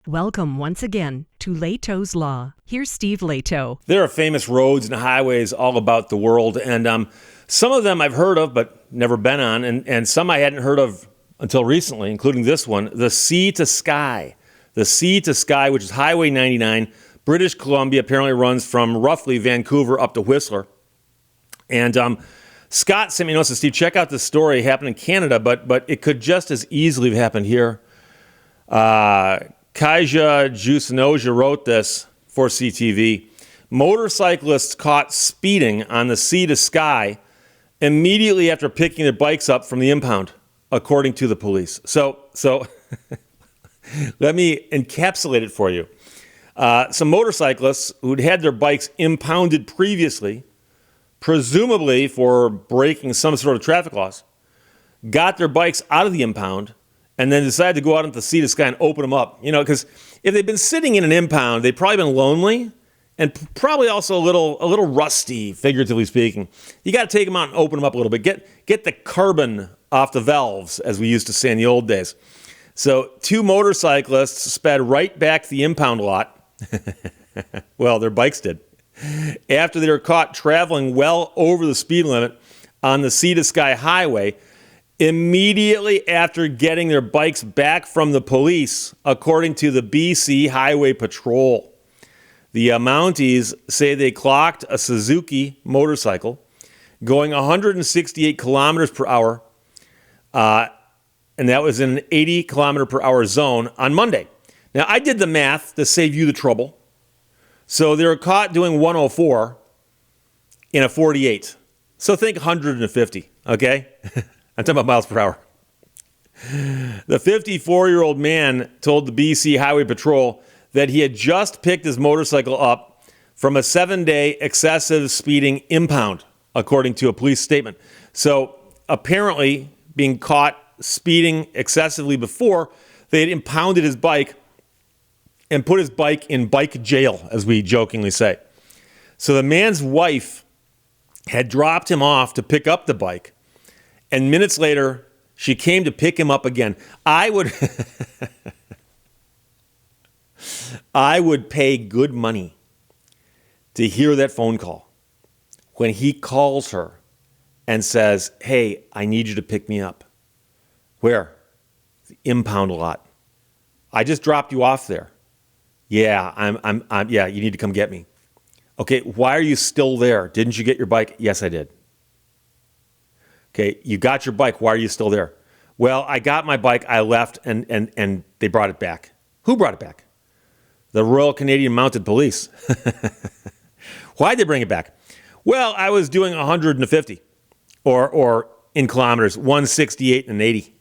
Welcome once again to Lehto's Law. Here's Steve Lehto. There are famous roads and highways all about the world, and some of them I've heard of but never been on, and some I hadn't heard of until recently, including this one, the Sea to Sky. The Sea to Sky, which is Highway 99, British Columbia, apparently runs from roughly Vancouver up to Whistler. And Scott sent me a note and said, Steve, check out this story. It happened in Canada, but it could just as easily have happened here. Kaija Jusinoja wrote this for CTV. Motorcyclists caught speeding on the Sea to Sky immediately after picking their bikes up from the impound, according to the police. So let me encapsulate it for you. Some motorcyclists who'd had their bikes impounded previously, presumably for breaking some sort of traffic laws, got their bikes out of the impound, and then decided to go out into the Sea to Sky and open them up. You know, because if they've been sitting in an impound, they've probably been lonely and probably also a little rusty, figuratively speaking. You got to take them out and open them up a little bit. Get the carbon off the valves, as we used to say in the old days. So 2 motorcyclists sped right back to the impound lot. Well, their bikes did. After they were caught traveling well over the speed limit on the Sea to Sky highway, immediately after getting their bikes back from the police, according to the BC Highway Patrol. The Mounties say they clocked a Suzuki motorcycle going 168 kilometers per hour, and that was in an 80 kilometer per hour zone on Monday. Now, I did the math to save you the trouble. So they were caught doing 104 in a 48. So think 150, okay? I'm talking about miles per hour. The 54-year-old man told the BC Highway Patrol that he had just picked his motorcycle up from a 7-day excessive speeding impound, according to a police statement. So apparently, being caught speeding excessively before, they had impounded his bike and put his bike in bike jail, as we jokingly say. So the man's wife had dropped him off to pick up the bike, and minutes later, she came to pick him up again. I would pay good money to hear that phone call when he calls her and says, hey, I need you to pick me up. Where? The impound lot. I just dropped you off there. Yeah, yeah, you need to come get me. Okay, why are you still there? Didn't you get your bike? Yes, I did. Okay, you got your bike. Why are you still there? Well, I got my bike. I left, and they brought it back. Who brought it back? The Royal Canadian Mounted Police. Why'd they bring it back? Well, I was doing 150, or in kilometers, 168 and 80.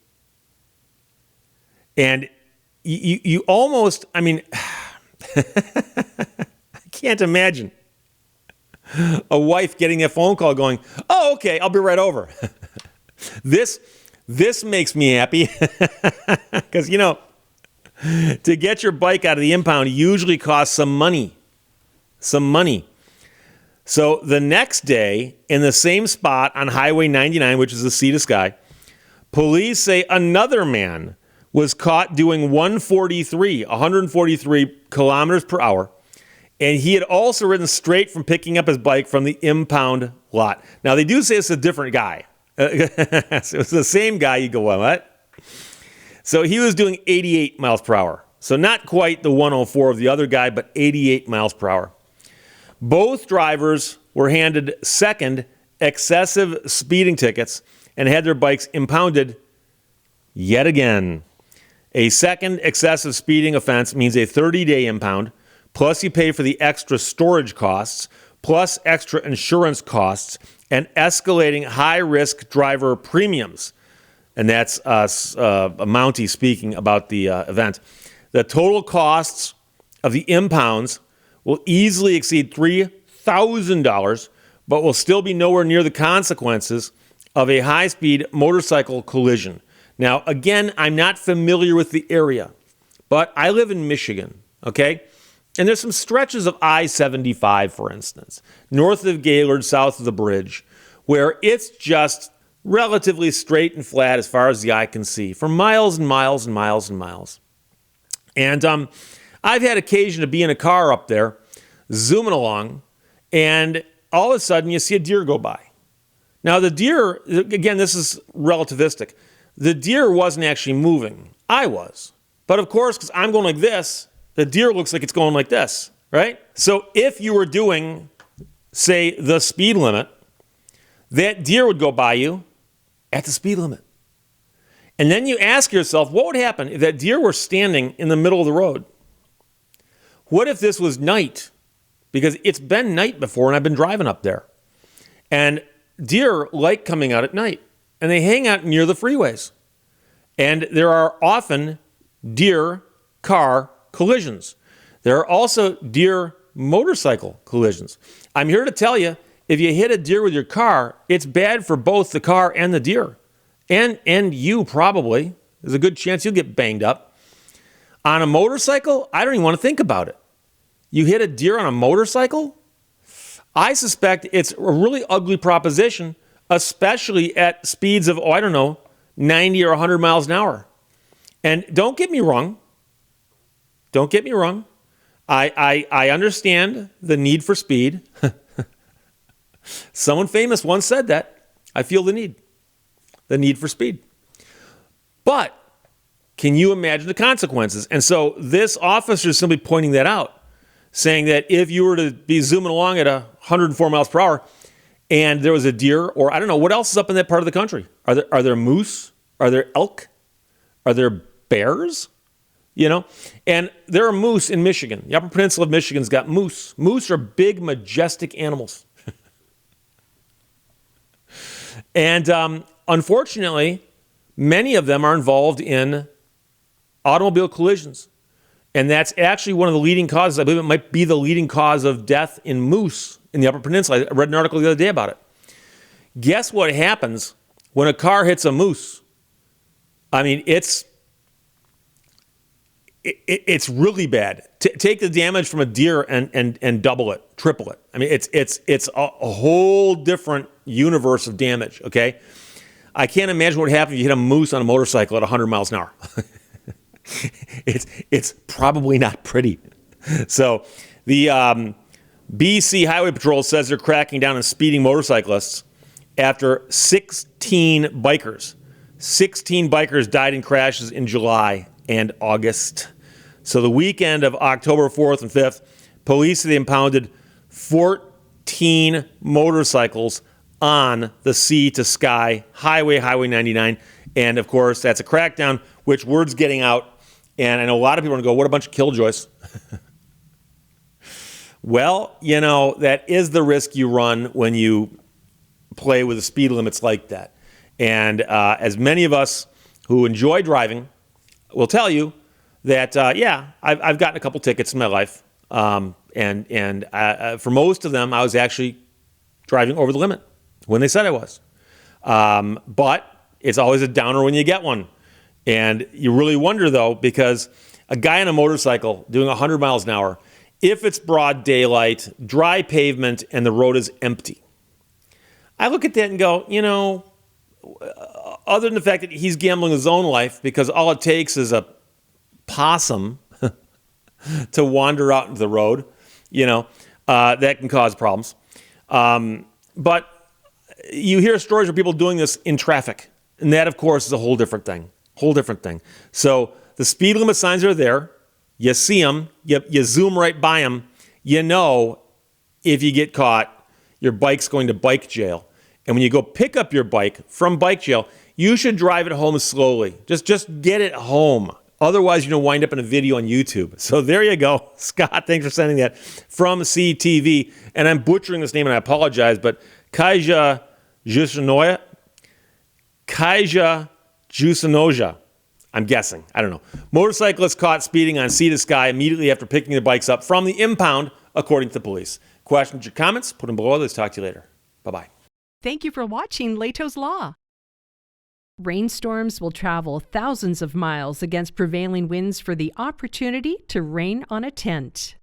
And you almost, I mean, I can't imagine a wife getting a phone call going, oh, okay, I'll be right over. This makes me happy because, you know, to get your bike out of the impound usually costs some money. So the next day, in the same spot on Highway 99, which is the Sea to Sky, police say another man was caught doing 143 kilometers per hour, and he had also ridden straight from picking up his bike from the impound lot. Now, they do say it's a different guy. It was the same guy. You go, well, what? So he was doing 88 miles per hour. So not quite the 104 of the other guy, but 88 miles per hour. Both drivers were handed second excessive speeding tickets and had their bikes impounded yet again. A second excessive speeding offense means a 30-day impound, plus you pay for the extra storage costs, plus extra insurance costs, and escalating high-risk driver premiums. And that's a Mountie speaking about the event. The total costs of the impounds will easily exceed $3,000, but will still be nowhere near the consequences of a high-speed motorcycle collision. Now, again, I'm not familiar with the area, but I live in Michigan, okay? And there's some stretches of I-75, for instance, north of Gaylord, south of the bridge, where it's just relatively straight and flat as far as the eye can see for miles and miles and miles and miles. And I've had occasion to be in a car up there, zooming along, and all of a sudden you see a deer go by. Now the deer, again, this is relativistic. The deer wasn't actually moving. I was. But of course, because I'm going like this, the deer looks like it's going like this, right? So if you were doing, say, the speed limit, that deer would go by you at the speed limit. And then you ask yourself, what would happen if that deer were standing in the middle of the road? What if this was night? Because it's been night before and I've been driving up there. And deer like coming out at night. And they hang out near the freeways. And there are often deer-car collisions. There are also deer-motorcycle collisions. I'm here to tell you, if you hit a deer with your car, it's bad for both the car and the deer. And you probably. There's a good chance you'll get banged up. On a motorcycle, I don't even want to think about it. You hit a deer on a motorcycle? I suspect it's a really ugly proposition, especially at speeds of, 90 or 100 miles an hour. And don't get me wrong. Don't get me wrong. I understand the need for speed. Someone famous once said that. I feel the need for speed. But can you imagine the consequences? And so this officer is simply pointing that out, saying that if you were to be zooming along at 104 miles per hour and there was a deer, or I don't know, what else is up in that part of the country? Are there moose? Are there elk? Are there bears? And there are moose in Michigan. The Upper Peninsula of Michigan's got moose. Moose are big, majestic animals. And unfortunately, many of them are involved in automobile collisions. And that's actually one of the leading causes. I believe it might be the leading cause of death in moose in the Upper Peninsula. I read an article the other day about it. Guess what happens when a car hits a moose? I mean, it's really bad. Take the damage from a deer and double it, triple it. I mean, it's a whole different universe of damage, okay? I can't imagine what would happen if you hit a moose on a motorcycle at 100 miles an hour. It's probably not pretty. So the BC Highway Patrol says they're cracking down on speeding motorcyclists after 16 bikers died in crashes in July and August. So the weekend of October 4th and 5th, police have impounded 14 motorcycles on the Sea to Sky Highway, Highway 99. And of course, that's a crackdown, which word's getting out. And I know a lot of people are going to go, what a bunch of killjoys. Well, that is the risk you run when you play with the speed limits like that. And as many of us who enjoy driving will tell you that, I've gotten a couple tickets in my life. And for most of them, I was actually driving over the limit when they said I was. But it's always a downer when you get one. And you really wonder, though, because a guy on a motorcycle doing 100 miles an hour, if it's broad daylight, dry pavement, and the road is empty, I look at that and go, other than the fact that he's gambling his own life, because all it takes is a possum to wander out into the road, that can cause problems. But you hear stories of people doing this in traffic, and that, of course, is a whole different thing. So the speed limit signs are there. You see them. You zoom right by them. If you get caught, your bike's going to bike jail. And when you go pick up your bike from bike jail, you should drive it home slowly. Just get it home. Otherwise, you're going to wind up in a video on YouTube. So there you go. Scott, thanks for sending that from CTV. And I'm butchering this name, and I apologize, but Kaija Jusanoja, I'm guessing. I don't know. Motorcyclists caught speeding on Sea to Sky immediately after picking their bikes up from the impound, according to the police. Questions or comments? Put them below. Let's talk to you later. Bye-bye. Thank you for watching Lehto's Law. Rainstorms will travel thousands of miles against prevailing winds for the opportunity to rain on a tent.